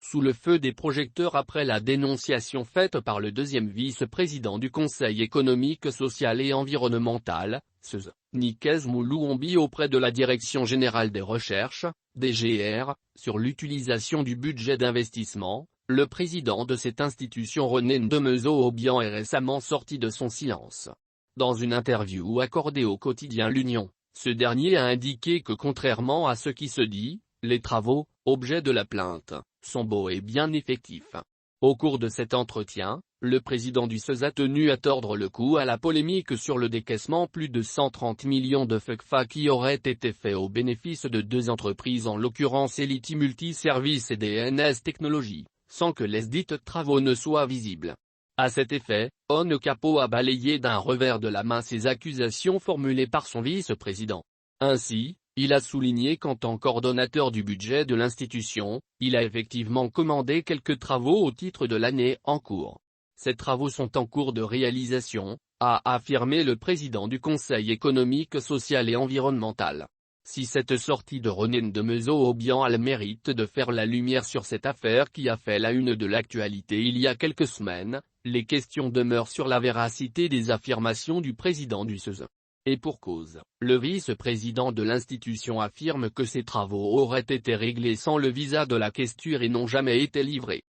sous le feu des projecteurs après la dénonciation faite par le deuxième vice-président du Conseil économique, social et environnemental, CESE, Nikes Mouloumbi auprès de la Direction générale des recherches, DGR, sur l'utilisation du budget d'investissement. Le président de cette institution René Ndemezo-Obiang est récemment sorti de son silence. Dans une interview accordée au quotidien L'Union, ce dernier a indiqué que contrairement à ce qui se dit, les travaux, objet de la plainte, sont beaux et bien effectifs. Au cours de cet entretien, le président du CESE a tenu à tordre le cou à la polémique sur le décaissement plus de 130 millions de FECFA qui aurait été fait au bénéfice de deux entreprises en l'occurrence Elite Multiservices et DNS Technologies, sans que les dites travaux ne soient visibles. À cet effet, On Capo a balayé d'un revers de la main ces accusations formulées par son vice-président. Ainsi, il a souligné qu'en tant qu'ordonnateur du budget de l'institution, il a effectivement commandé quelques travaux au titre de l'année en cours. Ces travaux sont en cours de réalisation, a affirmé le président du Conseil économique, social et environnemental. Si cette sortie de René Ndemezo-Obiang a le mérite de faire la lumière sur cette affaire qui a fait la une de l'actualité il y a quelques semaines, les questions demeurent sur la véracité des affirmations du président du CESE. Et pour cause, le vice-président de l'institution affirme que ces travaux auraient été réglés sans le visa de la questure et n'ont jamais été livrés.